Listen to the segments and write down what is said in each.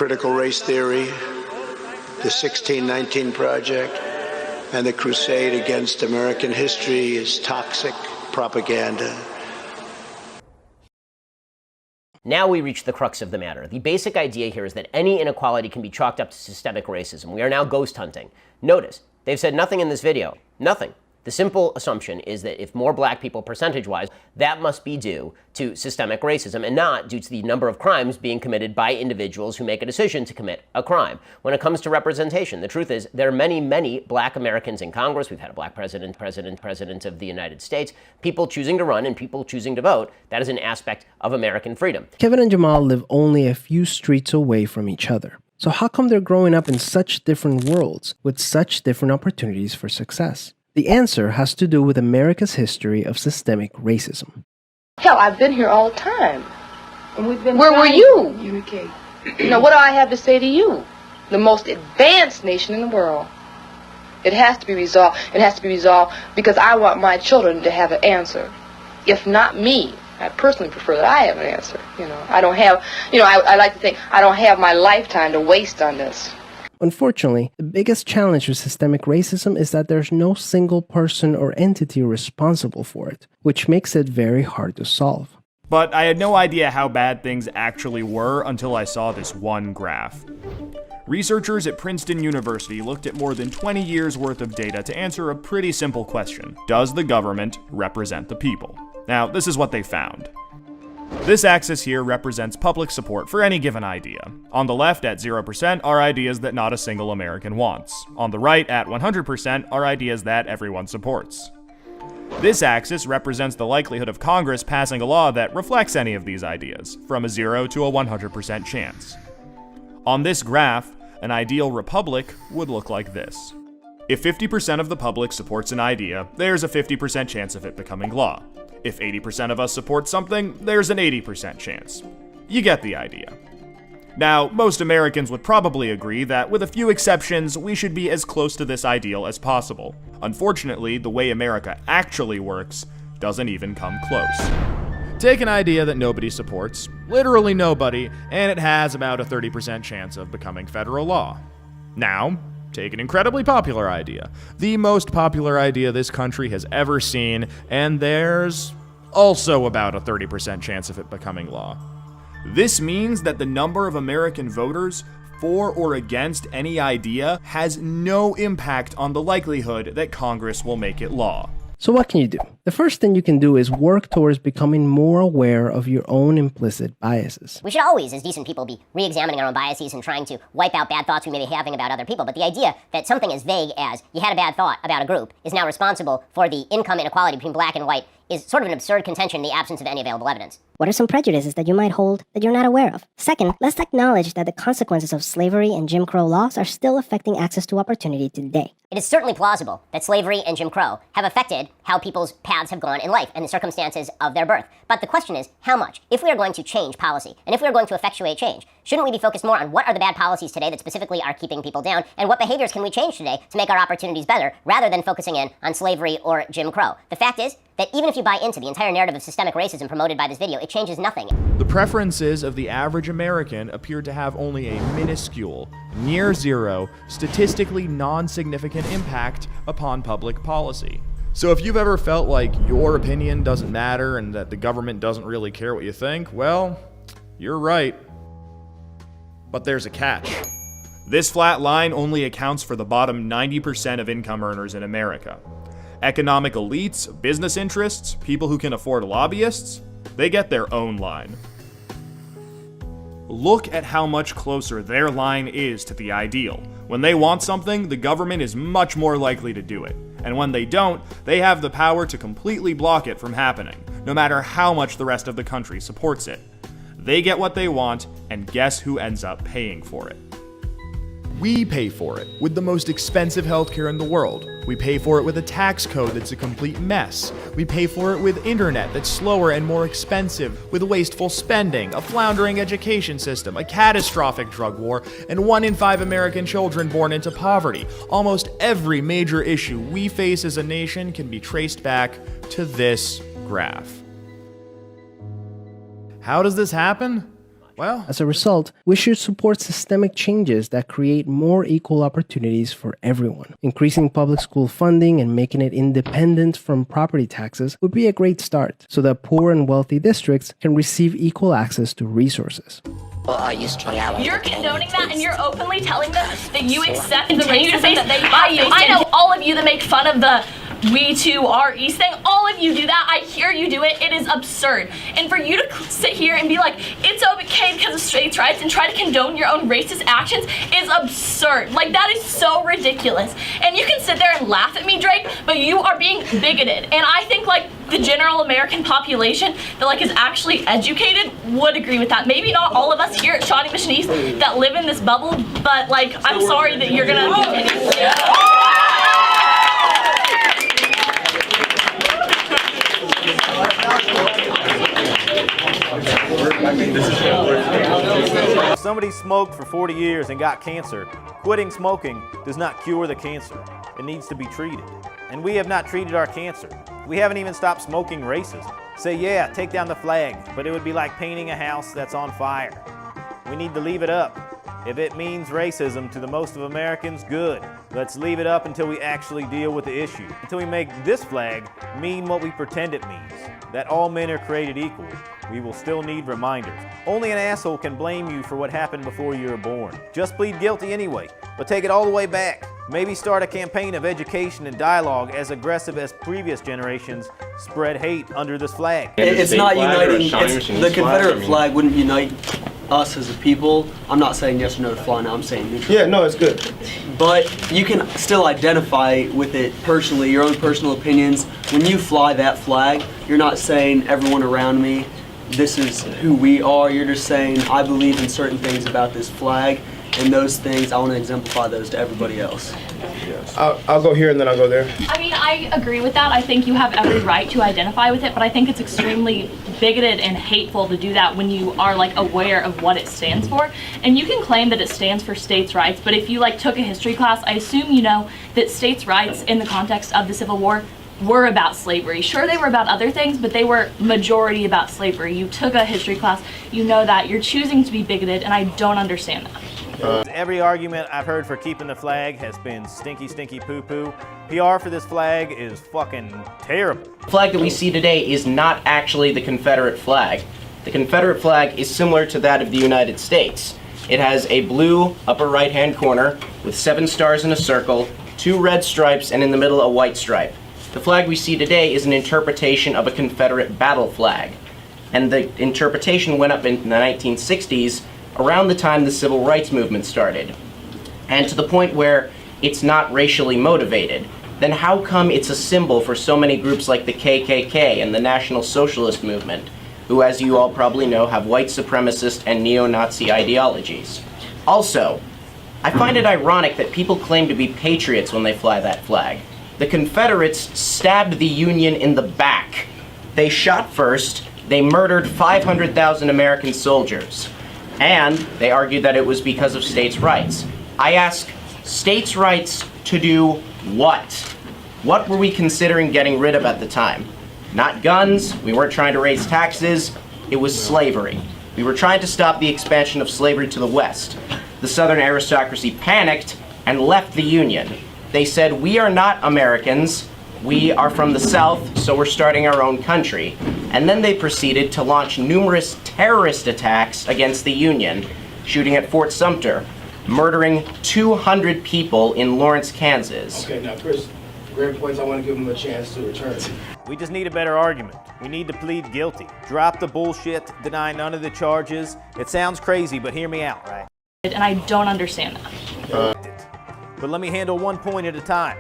critical race theory, the 1619 Project, and the crusade against American history is toxic propaganda. Now we reach the crux of the matter. The basic idea here is that any inequality can be chalked up to systemic racism. We are now ghost hunting. Notice, they've said nothing in this video. Nothing. The simple assumption is that if more black people percentage-wise, that must be due to systemic racism and not due to the number of crimes being committed by individuals who make a decision to commit a crime. When it comes to representation, the truth is there are many, many black Americans in Congress. We've had a black president of the United States. People choosing to run and people choosing to vote, that is an aspect of American freedom. Kevin and Jamal live only a few streets away from each other. So how come they're growing up in such different worlds with such different opportunities for success? The answer has to do with America's history of systemic racism. Hell, I've been here all the time. And we've been Where were you? Communicate. Now, what do I have to say to you? The most advanced nation in the world. It has to be resolved. It has to be resolved because I want my children to have an answer. If not me, I personally prefer that I have an answer. I don't have, I like to think I don't have my lifetime to waste on this. Unfortunately, the biggest challenge with systemic racism is that there's no single person or entity responsible for it, which makes it very hard to solve. But I had no idea how bad things actually were until I saw this one graph. Researchers at Princeton University looked at more than 20 years worth of data to answer a pretty simple question. Does the government represent the people? Now, this is what they found. This axis here represents public support for any given idea. On the left, at 0%, are ideas that not a single American wants. On the right, at 100%, are ideas that everyone supports. This axis represents the likelihood of Congress passing a law that reflects any of these ideas, from a 0 to a 100% chance. On this graph, an ideal republic would look like this. If 50% of the public supports an idea, there's a 50% chance of it becoming law. If 80% of us support something, there's an 80% chance. You get the idea. Now, most Americans would probably agree that, with a few exceptions, we should be as close to this ideal as possible. Unfortunately, the way America actually works doesn't even come close. Take an idea that nobody supports, literally nobody, and it has about a 30% chance of becoming federal law. Now, take an incredibly popular idea, the most popular idea this country has ever seen, and there's also about a 30% chance of it becoming law. This means that the number of American voters for or against any idea has no impact on the likelihood that Congress will make it law. So what can you do? The first thing you can do is work towards becoming more aware of your own implicit biases. We should always, as decent people, be re-examining our own biases and trying to wipe out bad thoughts we may be having about other people. But the idea that something as vague as you had a bad thought about a group is now responsible for the income inequality between black and white is sort of an absurd contention in the absence of any available evidence. What are some prejudices that you might hold that you're not aware of? Second, let's acknowledge that the consequences of slavery and Jim Crow laws are still affecting access to opportunity today. It is certainly plausible that slavery and Jim Crow have affected how people's paths have gone in life and the circumstances of their birth. But the question is, how much? If we are going to change policy, and if we are going to effectuate change, shouldn't we be focused more on what are the bad policies today that specifically are keeping people down, and what behaviors can we change today to make our opportunities better, rather than focusing in on slavery or Jim Crow? The fact is that even if you buy into the entire narrative of systemic racism promoted by this video, it changes nothing. The preferences of the average American appear to have only a minuscule, near zero, statistically non-significant impact upon public policy. So if you've ever felt like your opinion doesn't matter and that the government doesn't really care what you think, well, you're right. But there's a catch. This flat line only accounts for the bottom 90% of income earners in America. Economic elites, business interests, people who can afford lobbyists, they get their own line. Look at how much closer their line is to the ideal. When they want something, the government is much more likely to do it. And when they don't, they have the power to completely block it from happening, no matter how much the rest of the country supports it. They get what they want, and guess who ends up paying for it? We pay for it with the most expensive healthcare in the world. We pay for it with a tax code that's a complete mess. We pay for it with internet that's slower and more expensive, with wasteful spending, a floundering education system, a catastrophic drug war, and 1 in 5 American children born into poverty. Almost every major issue we face as a nation can be traced back to this graph. How does this happen? Well, As a result, we should support systemic changes that create more equal opportunities for everyone. Increasing public school funding and making it independent from property taxes would be a great start, so that poor and wealthy districts can receive equal access to resources. You're condoning that, and you're openly telling them that you accept the racism that they have. I know all of you that make fun of the we too are East thing. All of you do that. I hear you do it. It is absurd. And for you to sit here and be like, it's okay because of states' rights and try to condone your own racist actions is absurd. Like, that is so ridiculous. And you can sit there and laugh at me, Drake, but you are being bigoted. And I think, like, the general American population that, like, is actually educated would agree with that. Maybe not all of us here at Shawnee Mission East that live in this bubble, but, like, I'm sorry that you're gonna If somebody smoked for 40 years and got cancer, quitting smoking does not cure the cancer. It needs to be treated. And we have not treated our cancer. We haven't even stopped smoking racism. Say, yeah, take down the flag, but it would be like painting a house that's on fire. We need to leave it up. If it means racism to the most of Americans, good. Let's leave it up until we actually deal with the issue. Until we make this flag mean what we pretend it means, that all men are created equal. We will still need reminders. Only an asshole can blame you for what happened before you were born. Just plead guilty anyway, but take it all the way back. Maybe start a campaign of education and dialogue as aggressive as previous generations spread hate under this flag. It's not uniting. The Confederate flag wouldn't unite us as a people. I'm not saying yes or no to fly now, I'm saying neutral. Yeah, no, it's good. But you can still identify with it personally, your own personal opinions. When you fly that flag, you're not saying everyone around me, this is who we are. You're just saying, I believe in certain things about this flag, and those things, I want to exemplify those to everybody else. Yes. I'll go here and then I'll go there. I mean, I agree with that. I think you have every right to identify with it, but I think it's extremely bigoted and hateful to do that when you are, like, aware of what it stands for. And you can claim that it stands for states' rights, but if you, like, took a history class, I assume you know that states' rights in the context of the Civil War were about slavery. Sure, they were about other things, but they were majority about slavery. You took a history class, you know that. You're choosing to be bigoted, and I don't understand that. Every argument I've heard for keeping the flag has been stinky, stinky poo-poo. PR for this flag is fucking terrible. The flag that we see today is not actually the Confederate flag. The Confederate flag is similar to that of the United States. It has a blue upper right-hand corner with 7 stars in a circle, 2 red stripes, and in the middle a white stripe. The flag we see today is an interpretation of a Confederate battle flag. And the interpretation went up in the 1960s around the time the Civil Rights Movement started. And to the point where it's not racially motivated. Then how come it's a symbol for so many groups like the KKK and the National Socialist Movement, who, as you all probably know, have white supremacist and neo-Nazi ideologies? Also, I find it ironic that people claim to be patriots when they fly that flag. The Confederates stabbed the Union in the back. They shot first, they murdered 500,000 American soldiers. And they argued that it was because of states' rights. I ask, states' rights to do what? What were we considering getting rid of at the time? Not guns, we weren't trying to raise taxes, it was slavery. We were trying to stop the expansion of slavery to the West. The Southern aristocracy panicked and left the Union. They said, we are not Americans, we are from the South, so we're starting our own country. And then they proceeded to launch numerous terrorist attacks against the Union, shooting at Fort Sumter, murdering 200 people in Lawrence, Kansas. Okay, now Chris, great points. I want to give him a chance to return. We just need a better argument. We need to plead guilty. Drop the bullshit, deny none of the charges. It sounds crazy, but hear me out, right? And I don't understand that. But let me handle one point at a time.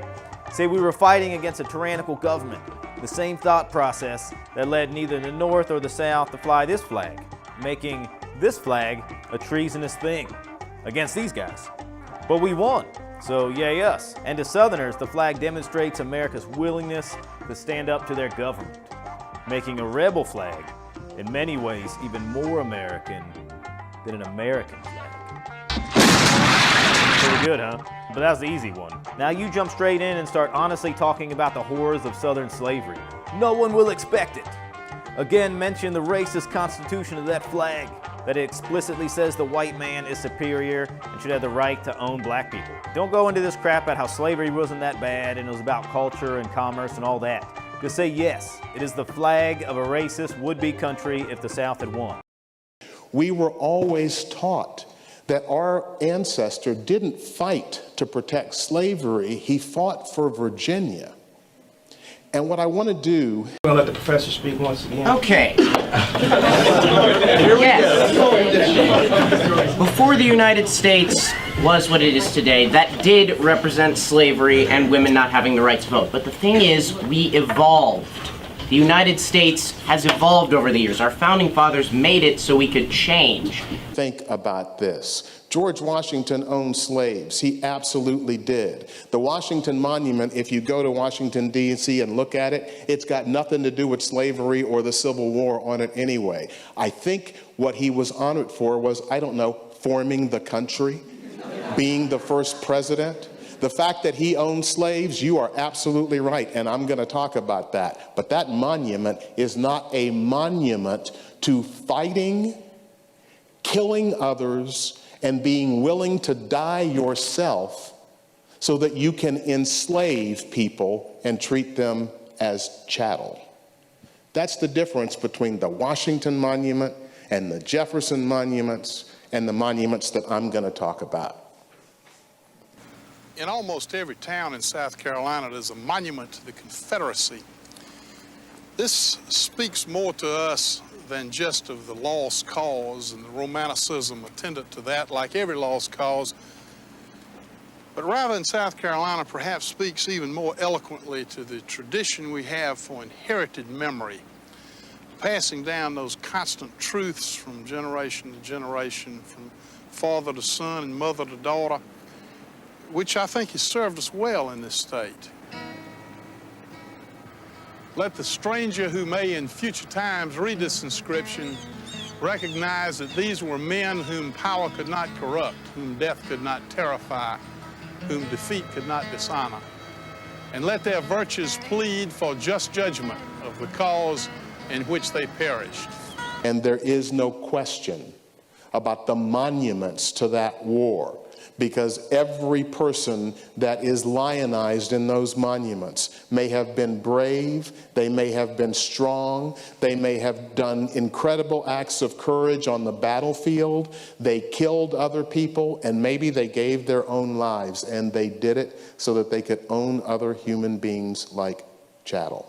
Say we were fighting against a tyrannical government, the same thought process that led neither the North or the South to fly this flag, making this flag a treasonous thing against these guys. But we won, so yay us. And to Southerners, the flag demonstrates America's willingness to stand up to their government, making a rebel flag in many ways even more American than an American flag. Pretty good, huh? But that was the easy one. Now you jump straight in and start honestly talking about the horrors of Southern slavery. No one will expect it. Again, mention the racist constitution of that flag. that it explicitly says the white man is superior and should have the right to own black people. Don't go into this crap about how slavery wasn't that bad and it was about culture and commerce and all that. Just say yes, it is the flag of a racist would-be country if the South had won. We were always taught that our ancestor didn't fight to protect slavery, he fought for Virginia. And what I want to do... I'm going to let the professor speak once again. Okay. Yes. Before the United States was what it is today, that did represent slavery and women not having the right to vote. But the thing is, we evolved. The United States has evolved over the years. Our founding fathers made it so we could change. Think about this. George Washington owned slaves. He absolutely did. The Washington Monument, if you go to Washington, D.C. and look at it, it's got nothing to do with slavery or the Civil War on it anyway. I think what he was honored for was, I don't know, forming the country, being the first president. The fact that he owned slaves, you are absolutely right, and I'm going to talk about that. But that monument is not a monument to fighting, killing others, and being willing to die yourself so that you can enslave people and treat them as chattel. That's the difference between the Washington Monument and the Jefferson monuments and the monuments that I'm going to talk about. In almost every town in South Carolina, there's a monument to the Confederacy. This speaks more to us than just of the lost cause and the romanticism attendant to that, like every lost cause. But rather in South Carolina, perhaps speaks even more eloquently to the tradition we have for inherited memory, passing down those constant truths from generation to generation, from father to son and mother to daughter, which I think has served us well in this state. Let the stranger who may in future times read this inscription recognize that these were men whom power could not corrupt, whom death could not terrify, whom defeat could not dishonor. And let their virtues plead for just judgment of the cause in which they perished. And there is no question about the monuments to that war, because every person that is lionized in those monuments may have been brave, they may have been strong, they may have done incredible acts of courage on the battlefield, they killed other people, and maybe they gave their own lives, and they did it so that they could own other human beings like chattel.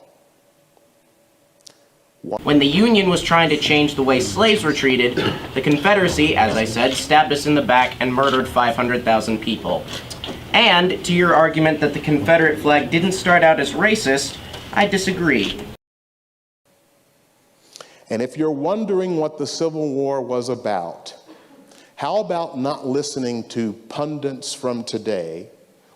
When the Union was trying to change the way slaves were treated, the Confederacy, as I said, stabbed us in the back and murdered 500,000 people. And to your argument that the Confederate flag didn't start out as racist, I disagree. And if you're wondering what the Civil War was about, how about not listening to pundits from today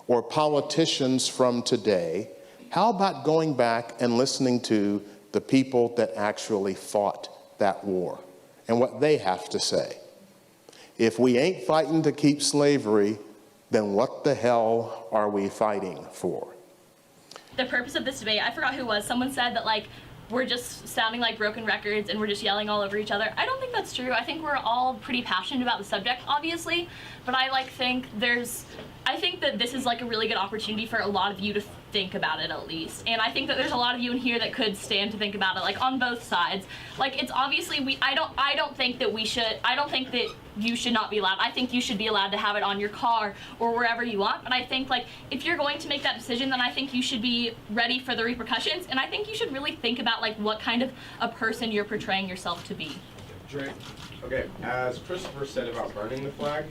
or politicians from today? How about going back and listening to the people that actually fought that war and what they have to say? If we ain't fighting to keep slavery, then what the hell are we fighting for? The purpose of this debate, I forgot who it was, someone said that like we're just sounding like broken records and we're just yelling all over each other. I don't think that's true. I think we're all pretty passionate about the subject, obviously, but I think that this is like a really good opportunity for a lot of you to think about it at least. And I think that there's a lot of you in here that could stand to think about it, like on both sides. Like it's obviously I don't think that you should not be allowed. I think you should be allowed to have it on your car or wherever you want. But I think like if you're going to make that decision, then I think you should be ready for the repercussions. And I think you should really think about like what kind of a person you're portraying yourself to be. Drake, okay, as Christopher said about burning the flag,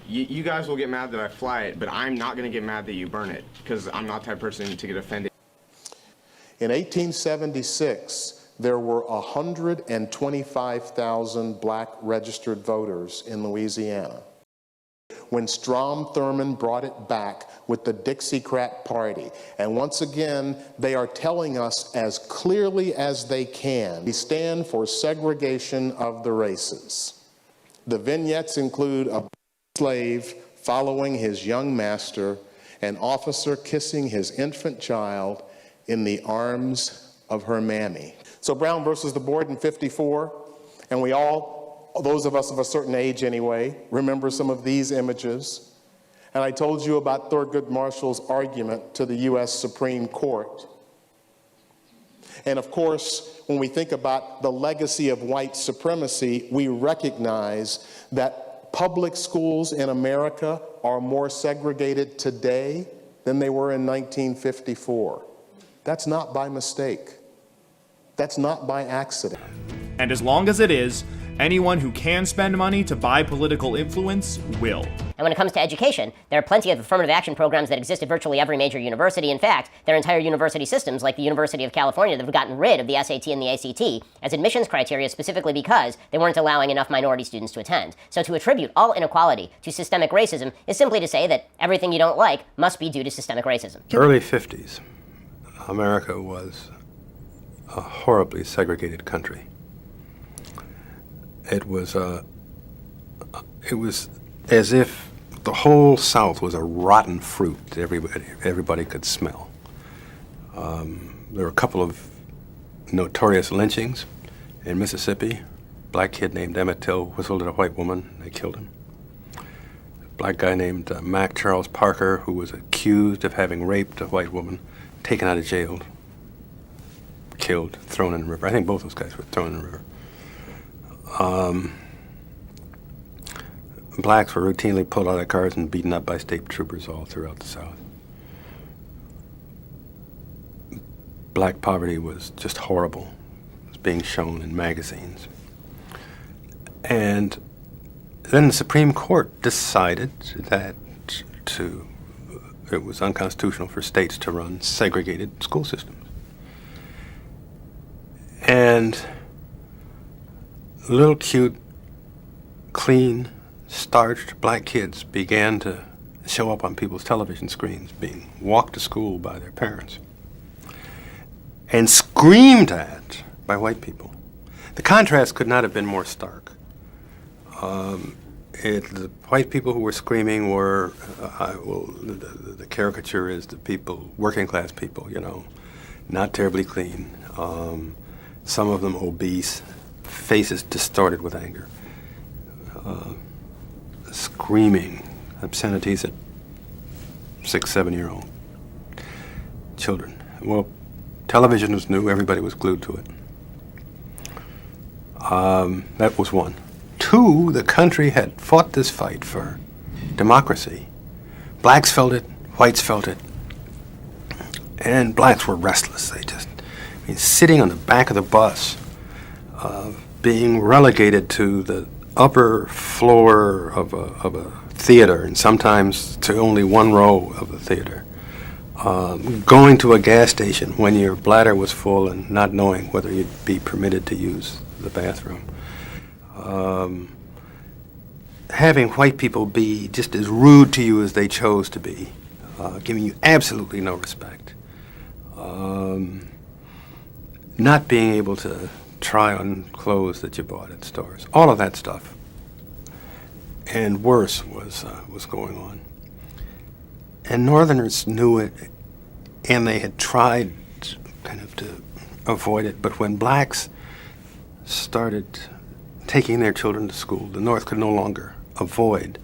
you guys will get mad that I fly it, but I'm not going to get mad that you burn it, because I'm not the type of person to get offended. In 1876, there were 125,000 black registered voters in Louisiana. When Strom Thurmond brought it back with the Dixiecrat Party, and once again, they are telling us as clearly as they can, we stand for segregation of the races. The vignettes include a slave following his young master, an officer kissing his infant child in the arms of her mammy. So Brown versus the board in '54, And we all, those of us of a certain age anyway, remember some of these images. And I told you about Thurgood Marshall's argument to the U.S. Supreme Court. And of course, when we think about the legacy of white supremacy, we recognize that public schools in America are more segregated today than they were in 1954. That's not by mistake. That's not by accident. And as long as it is, anyone who can spend money to buy political influence will. And when it comes to education, there are plenty of affirmative action programs that exist at virtually every major university. In fact, there are entire university systems, like the University of California, that have gotten rid of the SAT and the ACT as admissions criteria specifically because they weren't allowing enough minority students to attend. So to attribute all inequality to systemic racism is simply to say that everything you don't like must be due to systemic racism. Early 50s, America was a horribly segregated country. It was as if the whole South was a rotten fruit that everybody could smell. There were a couple of notorious lynchings in Mississippi. A black kid named Emmett Till whistled at a white woman. They killed him. A black guy named Mac Charles Parker, who was accused of having raped a white woman, taken out of jail, killed, thrown in the river. I think both those guys were thrown in the river. Blacks were routinely pulled out of cars and beaten up by state troopers all throughout the South. Black poverty was just horrible. It was being shown in magazines. And then the Supreme Court decided that it was unconstitutional for states to run segregated school systems. And little cute, clean, starched black kids began to show up on people's television screens, being walked to school by their parents and screamed at by white people. The contrast could not have been more stark. The white people who were screaming were, the caricature is the people, working class people, not terribly clean, some of them obese, faces distorted with anger, screaming obscenities at 6-7-year-old children. Well, television was new, everybody was glued to it. That was one. Two, the country had fought this fight for democracy. Blacks felt it, whites felt it, and blacks were restless. Sitting on the back of the bus, being relegated to the upper floor of a theater, and sometimes to only one row of the theater. Going to a gas station when your bladder was full and not knowing whether you'd be permitted to use the bathroom. Having white people be just as rude to you as they chose to be, giving you absolutely no respect. Not being able to try on clothes that you bought at stores. All of that stuff. And worse was going on. And Northerners knew it, and they had tried kind of to avoid it. But when blacks started taking their children to school, the North could no longer avoid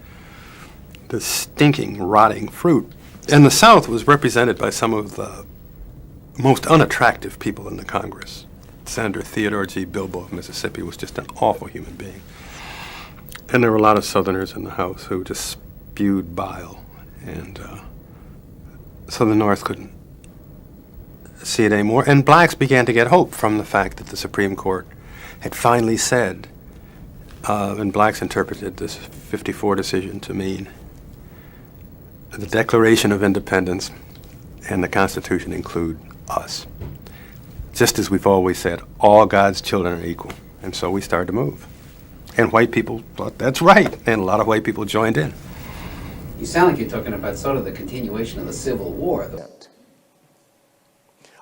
the stinking, rotting fruit. And the South was represented by some of the most unattractive people in the Congress. Senator Theodore G. Bilbo of Mississippi was just an awful human being. And there were a lot of Southerners in the House who just spewed bile. And so the North couldn't see it anymore. And blacks began to get hope from the fact that the Supreme Court had finally said, and blacks interpreted this 54 decision to mean the Declaration of Independence and the Constitution include us. Just as we've always said, all God's children are equal. And so we started to move. And white people thought that's right, and a lot of white people joined in. You sound like you're talking about sort of the continuation of the Civil War.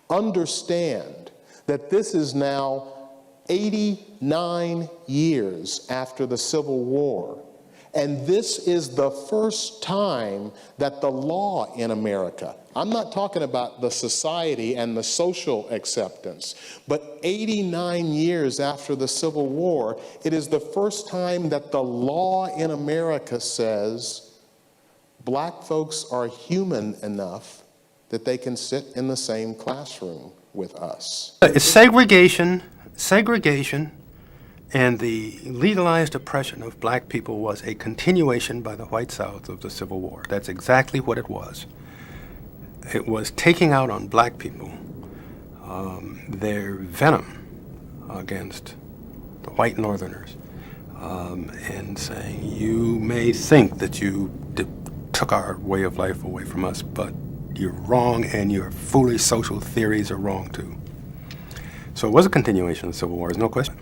Understand that this is now 89 years after the Civil War, And this is the first time that the law in America, I'm not talking about the society and the social acceptance, but 89 years after the Civil War, it is the first time that the law in America says black folks are human enough that they can sit in the same classroom with us. Segregation, and the legalized oppression of black people was a continuation by the white South of the Civil War. That's exactly what it was. It was taking out on black people their venom against the white Northerners and saying, you may think that you took our way of life away from us, but you're wrong and your foolish social theories are wrong too. So it was a continuation of the Civil War, there's no question.